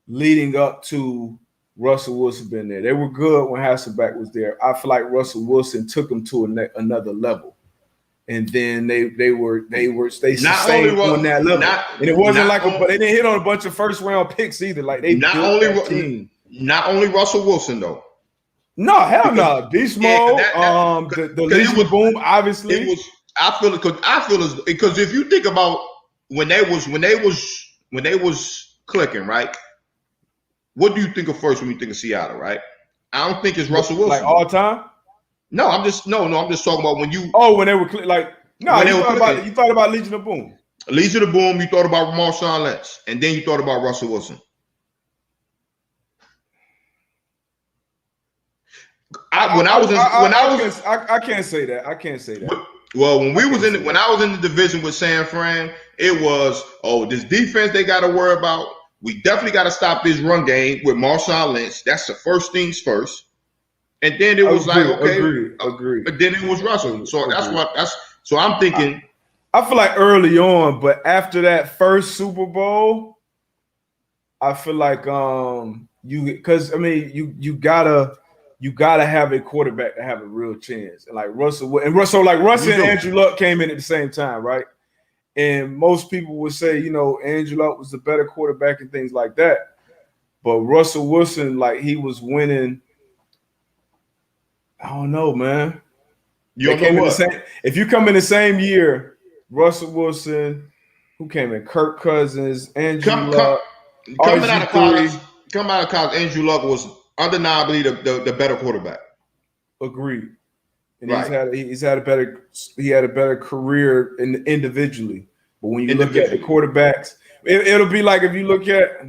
leading up to Russell Wilson being there. They were good when Hasselbeck was there. I feel like Russell Wilson took them to another level. And then they sustained on that level, and it wasn't but they didn't hit on a bunch of first round picks either. Like they not only Russell Wilson though. No, hell no. Beast Mode, the Legion Boom, obviously. It was. I feel because if you think about when they was clicking, right? What do you think of first when you think of Seattle, right? I don't think it's Russell Wilson. Like all time. No, I'm just talking about when you. Oh, when they were you thought about Legion of Boom. Legion of Boom, you thought about Marshawn Lynch, and then you thought about Russell Wilson. I can't say that. I can't say that. Well, when I was in the division with San Fran, it was this defense they got to worry about. We definitely got to stop this run game with Marshawn Lynch. That's the first things first. And then it was agreed. But then it was Russell. So so I'm thinking. I feel like early on, but after that first Super Bowl, I feel like you gotta have a quarterback to have a real chance. And like Russell and Andrew Luck came in at the same time, right? And most people would say, Andrew Luck was the better quarterback and things like that. But Russell Wilson, like he was winning. I don't know, man. If you come in the same year, Russell Wilson, who came in, Kirk Cousins, Andrew Luck, coming out of college, Andrew Luck was undeniably the better quarterback. Agreed. And he had a better career individually. But when you look at the quarterbacks, it'll be like if you look at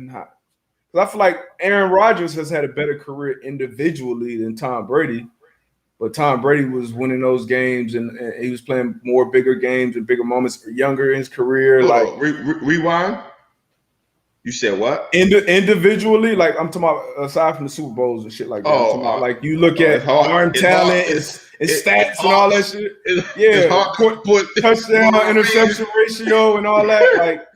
I feel like Aaron Rodgers has had a better career individually than Tom Brady. But Tom Brady was winning those games, and he was playing more bigger games and bigger moments younger in his career. Rewind. You said what? Individually, like I'm talking about aside from the Super Bowls and shit like that. I'm talking about, like you look at arm talent and stats and all that shit. Touchdown, interception ratio and all that. Like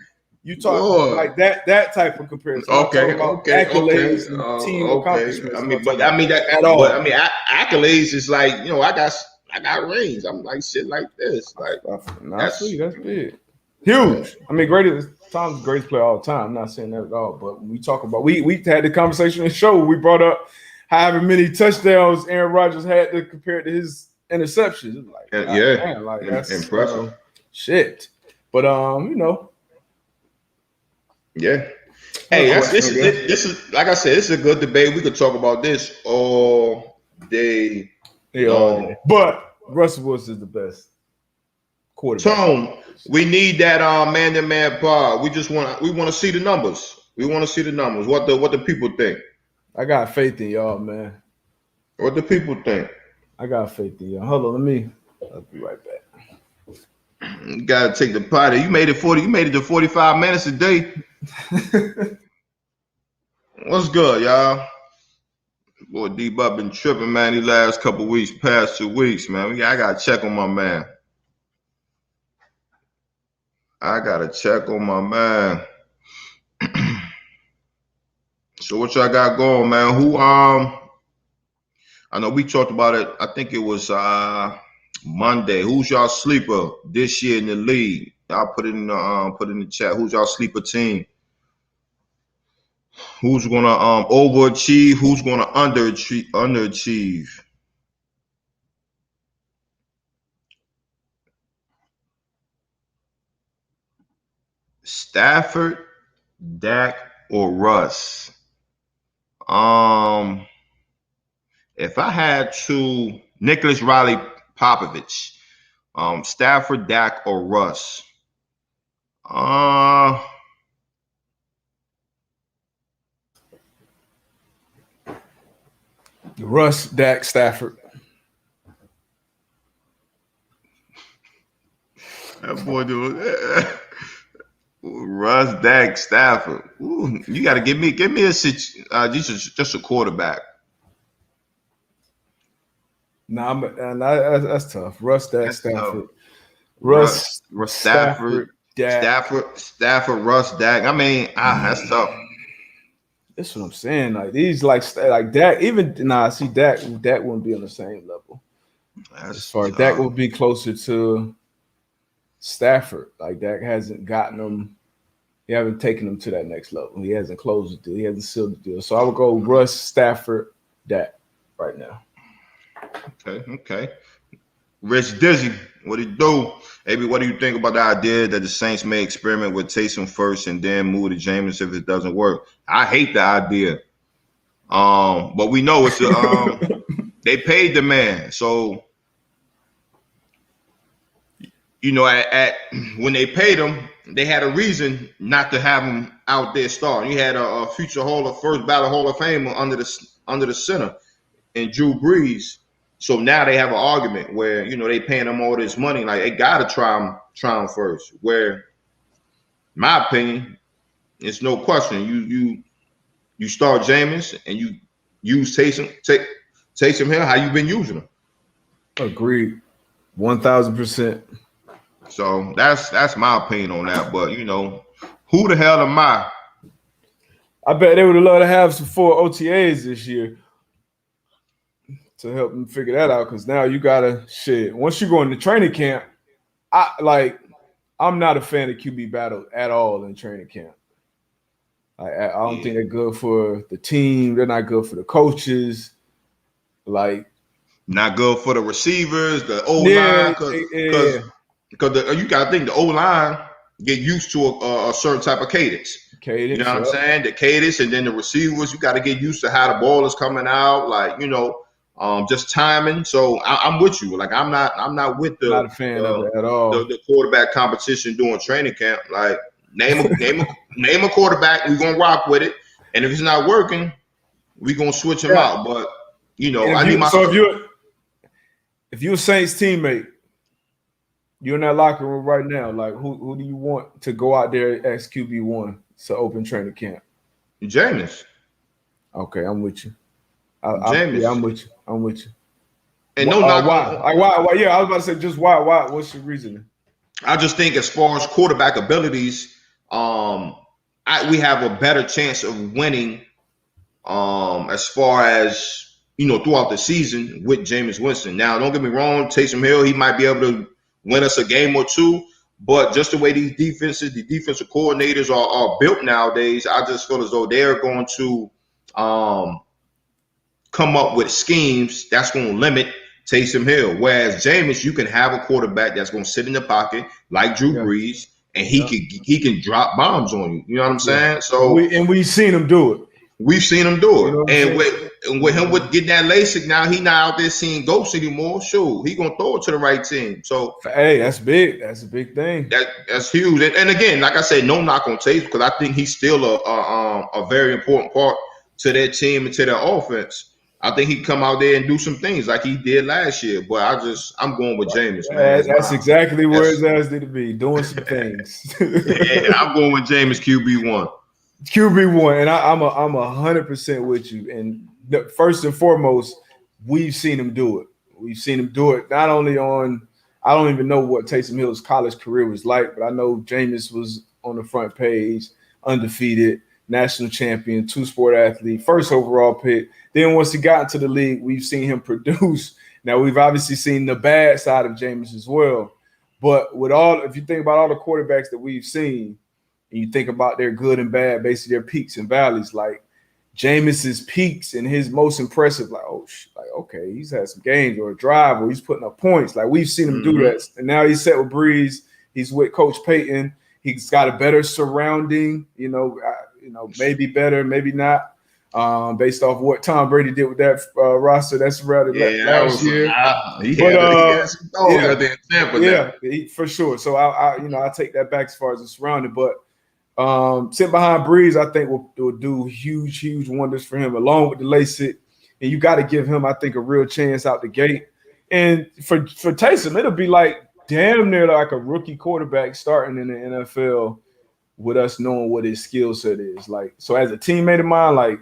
you talk like that type of comparison. Accolades and team accomplishments. Accolades is like I got rings. I'm like shit like this. Like that's big, huge. I mean, Tom's the greatest player all the time. I'm not saying that at all. But when we talk about we had the conversation in the show. We brought up however many touchdowns Aaron Rodgers had to compare to his interceptions. Like, man, like that's impressive. Shit. But yeah. Hey, this is like I said, this is a good debate. We could talk about this all day long. But Russell Wilson is the best quarterback. Tone, we need that man-to-man pod. We want to see the numbers. We want to see the numbers. What the people think. I got faith in y'all, man. What the people think. I got faith in y'all. Hold on, I'll be right back. You gotta take the potty. You made it to 45 minutes a day. What's good, y'all? Boy, D-Buck been tripping, man, these last couple weeks, past 2 weeks, man. I gotta check on my man. So what y'all got going, man? Who I know we talked about it. I think it was Monday. Who's y'all sleeper this year in the league? I'll put it in the chat. Who's y'all sleeper team? Who's gonna overachieve? Who's gonna underachieve? Stafford, Dak, or Russ? If I had to, Nicholas Riley Popovich, Stafford, Dak, or Russ? Russ, Dak, Stafford. That boy doing Russ, Dak, Stafford. Ooh, you got to give me just a quarterback. That's tough. Russ, Dak, Stafford. Tough. Russ, Stafford, Dak. Stafford, Russ, Dak. I mean, that's tough. That's what I'm saying. Like these, like Dak. See, Dak wouldn't be on the same level. As far as Dak will be closer to Stafford. Like Dak hasn't gotten him. He haven't taken him to that next level. He hasn't closed the deal. He hasn't sealed the deal. So I would go Russ, Stafford, Dak right now. Okay. Rich Dizzy, what do you do? AB, what do you think about the idea that the Saints may experiment with Taysom first and then move to Jameis if it doesn't work? I hate the idea. But we know it's they paid the man. So when they paid him, they had a reason not to have him out there starting. You had a future first ballot Hall of Famer under the center and Drew Brees. So now they have an argument where they paying him all this money, like they gotta try him first. Where, my opinion, it's no question. You start Jameis and you use Taysom here. How you been using him? Agreed, 1,000%. So that's my opinion on that. But who the hell am I? I bet they would have loved to have some 4 OTAs this year to help them figure that out, because now you gotta once you go into training camp, I'm not a fan of QB battle at all in training camp. I don't think they're good for the team. They're not good for the coaches. Not good for the receivers, the O-line, because you gotta think the O-line get used to a certain type of cadence. You know what I'm saying? The cadence, and then the receivers, you got to get used to how the ball is coming out. Just timing. So I'm with you. Like I'm not with not a fan of it at all. The quarterback competition during training camp. Like name a quarterback. We're gonna rock with it. And if it's not working, we're gonna switch him out. But if you're a Saints teammate, you're in that locker room right now. Like who do you want to go out there as QB1 to open training camp? Jameis. Okay, I'm with you. Jameis. I'm with you. And why? Why? Yeah, I was about to say just why? Why? What's your reasoning? I just think as far as quarterback abilities, we have a better chance of winning. As far as throughout the season with Jameis Winston. Now, don't get me wrong, Taysom Hill, he might be able to win us a game or two, but just the way the defensive coordinators are built nowadays, I just feel as though they're going to come up with schemes that's going to limit Taysom Hill. Whereas Jameis, you can have a quarterback that's going to sit in the pocket like Drew Brees, and he can drop bombs on you. You know what I'm saying? So we've seen him do it. We've seen him do it. You know with him with getting that LASIK now, he not out there seeing ghosts anymore. Sure, he gonna throw it to the right team. So hey, that's big. That's a big thing. That's huge. And again, like I said, no knock on Taysom, because I think he's still a very important part to their team and to their offense. I think he come out there and do some things like he did last year. But I'm going with Jameis, man. That's exactly where his ass need to be, doing some things. Yeah, I'm going with Jameis QB1. QB1, and I'm 100% with you. And first and foremost, we've seen him do it. We've seen him do it not only on. I don't even know what Taysom Hill's college career was like, but I know Jameis was on the front page, undefeated, national champion, two-sport athlete, first overall pick. Then once he got into the league, we've seen him produce. Now we've obviously seen the bad side of Jameis as well. But if you think about all the quarterbacks that we've seen, and you think about their good and bad, basically their peaks and valleys, like Jameis's peaks and his most impressive, okay, he's had some games or a drive or he's putting up points. Like we've seen him do that. And now he's set with Breeze. He's with Coach Payton. He's got a better surrounding, maybe better, maybe not, based off what Tom Brady did with that roster that's surrounded last year. For sure. So I take that back as far as the surrounding, but sitting behind Breeze, I think will do huge, huge wonders for him, along with the LASIK. And you got to give him, I think, a real chance out the gate. And for Taysom, it'll be like damn near like a rookie quarterback starting in the NFL with us knowing what his skill set is. Like, so as a teammate of mine, like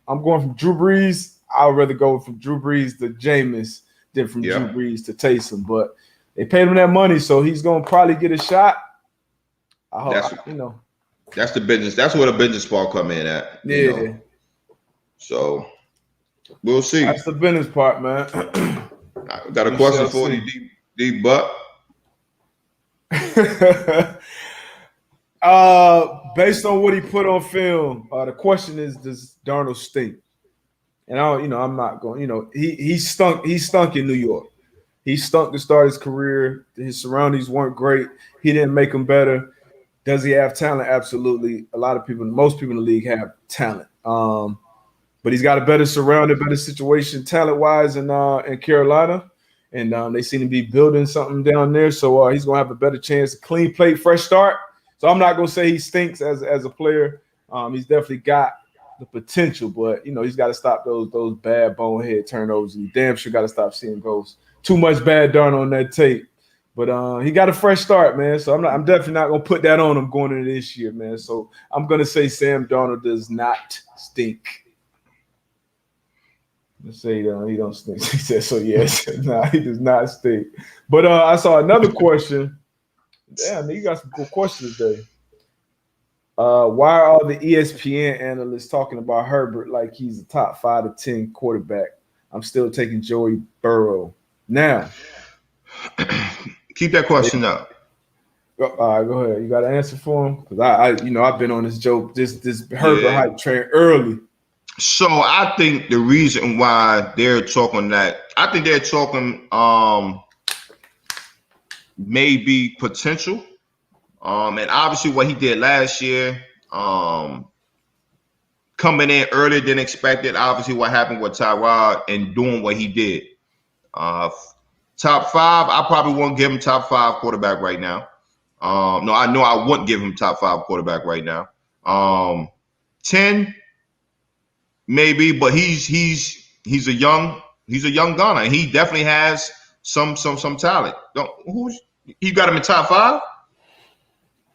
I'm going from Drew Brees. I'd rather go from Drew Brees to Jameis than from Drew Brees to Taysom. But they paid him that money, so he's gonna probably get a shot. I hope that's the business. That's where the business part come in at. Yeah. So we'll see. That's the business part, man. I got a question for you, D Buck. Based on what he put on film, the question is, does Darnold stink? And I'm not going. He stunk. He stunk in New York. He stunk to start his career. His surroundings weren't great. He didn't make them better. Does he have talent? Absolutely. Most people in the league have talent. But he's got a better surrounding, better situation talent-wise in Carolina. And they seem to be building something down there. So he's going to have a better chance, a clean plate, fresh start. So I'm not going to say he stinks as a player. He's definitely got the potential, but, he's got to stop those bad bonehead turnovers. He damn sure got to stop seeing ghosts. Too much bad darn on that tape. But he got a fresh start, man. So I'm definitely not going to put that on him going into this year, man. So I'm going to say Sam Darnold does not stink. Let's say he don't stink. He said so. Yes, no, he does not stink. But I saw another question. Damn, you got some cool questions today. Why are all the ESPN analysts talking about Herbert like he's a top 5 to 10 quarterback? I'm still taking Joey Burrow. Now, keep that question up. All right, go ahead. You got an answer for him? Because I've been on this joke, this Herbert hype train early. So I think the reason why they're talking that, I think they're talking maybe potential. And obviously what he did last year, coming in earlier than expected. Obviously what happened with Tyrod and doing what he did. Top 5, I probably won't give him top 5 quarterback right now. No, I know I wouldn't give him top 5 quarterback right now. 10, maybe, but he's a young gunner. He definitely has some talent. You got him in top 5?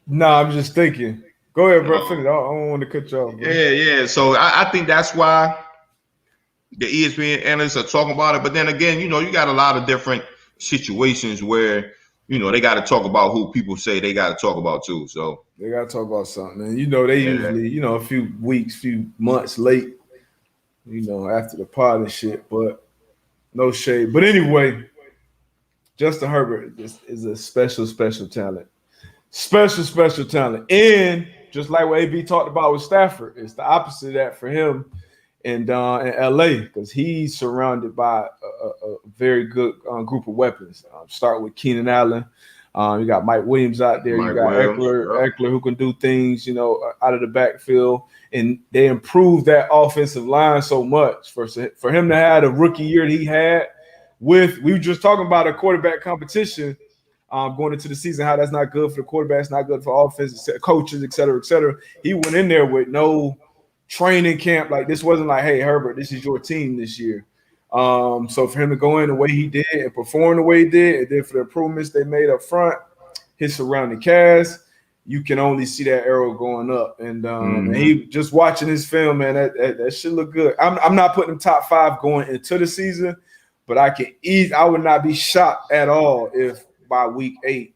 No, I'm just thinking. Go ahead, bro. Finish. I don't want to cut you off, bro. Yeah. So I think that's why the ESPN analysts are talking about it. But then again, you got a lot of different situations where, they got to talk about who people say they got to talk about too. So they got to talk about something. And, they usually, a few weeks, few months late, after the pod and shit. But no shade. But anyway, Justin Herbert is a special talent. Special talent. And just like what AB talked about with Stafford, it's the opposite of that for him. in LA because he's surrounded by a very good group of weapons. Start with Keenan Allen. You got Mike Williams out there. You got Eckler who can do things, out of the backfield. And they improved that offensive line so much for him to have the rookie year that he had. We were just talking about a quarterback competition going into the season, how that's not good for the quarterbacks, not good for offense, coaches, et cetera, et cetera. He went in there with no training camp. Like, this wasn't like, hey, Herbert, this is your team this year. So for him to go in the way he did and perform the way he did, and then for the improvements they made up front, his surrounding cast, you can only see that arrow going up. And and he just watching his film, man, that should look good. I'm not putting him top 5 going into the season, but I would not be shocked at all if by week 8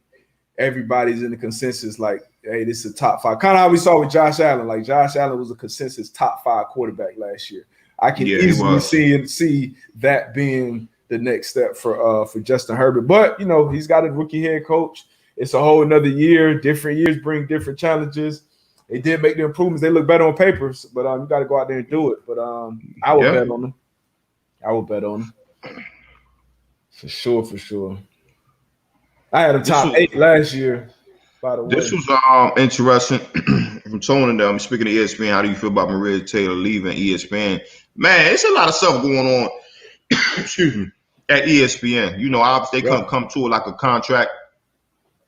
everybody's in the consensus like, hey, this is a top 5. Kind of how we saw with Josh Allen. Like, Josh Allen was a consensus top 5 quarterback last year. I can easily see that being the next step for Justin Herbert. But, he's got a rookie head coach. It's a whole another year. Different years bring different challenges. They did make the improvements. They look better on paper, but you got to go out there and do it. But I would bet on them. I would bet on them. For sure. I had a top 8 last year, by the way. This was interesting from Tony and them. Speaking of ESPN, how do you feel about Maria Taylor leaving ESPN? Man, it's a lot of stuff going on excuse me, at ESPN. Obviously they couldn't come to like a contract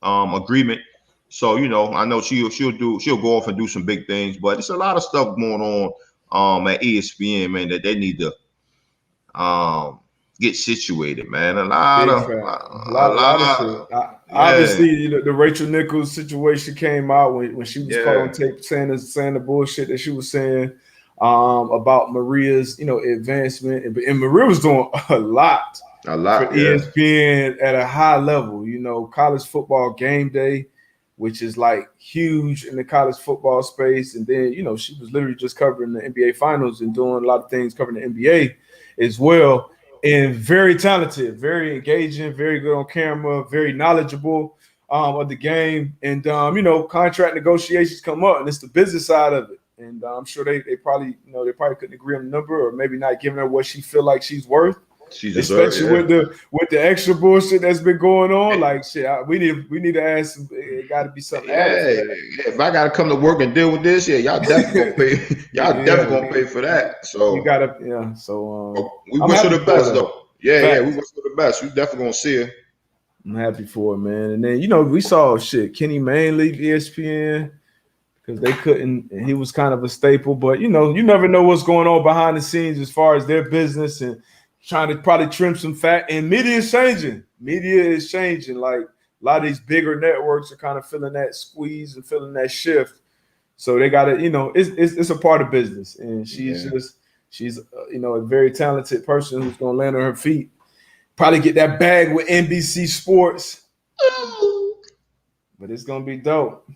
agreement. So, I know she'll go off and do some big things, but it's a lot of stuff going on at ESPN, man, that they need to get situated, man. A lot of shit. Obviously, the Rachel Nichols situation came out when she was caught on tape saying the bullshit that she was saying about Maria's, advancement. And Maria was doing a lot for ESPN at a high level. College football game day, which is like huge in the college football space. And then, she was literally just covering the NBA finals and doing a lot of things covering the NBA as well. And very talented, very engaging, very good on camera, very knowledgeable of the game. And, contract negotiations come up, and it's the business side of it. And I'm sure they probably, they probably couldn't agree on the number, or maybe not giving her what she feel like she's worth. Especially with the extra bullshit that's been going on. Like, shit, we need to ask. It got to be something else. If I got to come to work and deal with this, y'all definitely gonna pay. Definitely gonna pay for that. So you gotta, So we wish her the best, though. We wish her the best. We definitely gonna see her. I'm happy for it, man. And then we saw Kenny Mayne leave ESPN because they couldn't. And he was kind of a staple, but you never know what's going on behind the scenes as far as their business and trying to probably trim some fat. And media is changing. Like, a lot of these bigger networks are kind of feeling that squeeze and feeling that shift. So they got to, it's a part of business. And she's a very talented person who's going to land on her feet. Probably get that bag with NBC Sports. But it's going to be dope.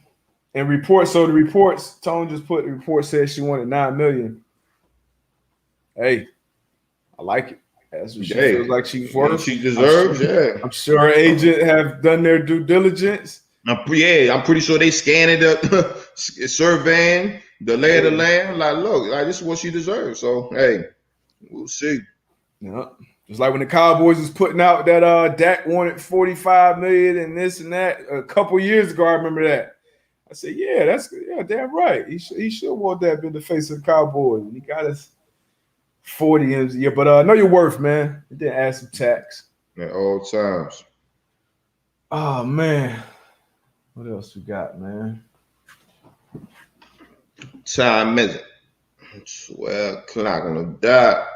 And Tone just put the report said she wanted $9 million. Hey, I like it. That's what she feels like she's worth. She deserves, I'm sure her agent have done their due diligence. I'm pretty sure they scanned it, surveying the lay of the land. Like, look, this is what she deserves. So, hey, we'll see. Yeah. Just like when the Cowboys was putting out that Dak wanted $45 million and this and that a couple years ago. I remember that. I said, that's damn right. He should want that been the face of the Cowboys. And he got us 40 a year, but know your worth, man. It didn't add some tax at all times. Oh man, what else we got, man? Time is it? 12 o'clock on the dot.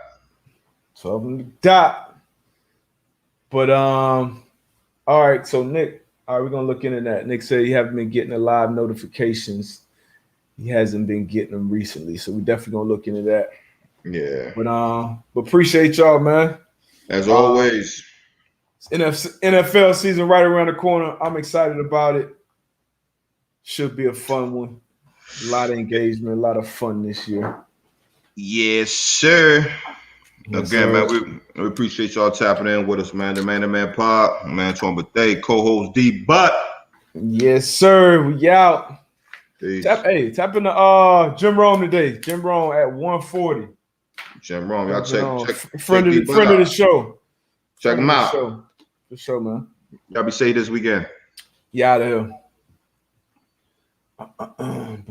12 on the dot. But all right. So Nick, we're gonna look into that. Nick said he haven't been getting the live notifications. He hasn't been getting them recently, so we definitely gonna look into that. Yeah. But appreciate y'all, man. As always. NFL season right around the corner. I'm excited about it. Should be a fun one. A lot of engagement, a lot of fun this year. Yes, sir. Yes, Again, sir. man, we appreciate y'all tapping in with us, man. The Man Pod, man, Tom Bethea, co-host D Butt. Yes, sir. We out. Peace. Tap in the Jim Rome today. Jim Rome at 140. Jim Rome, y'all check friend of the show. Check them out. For sure, man. Y'all be safe this weekend. Yeah, out of here.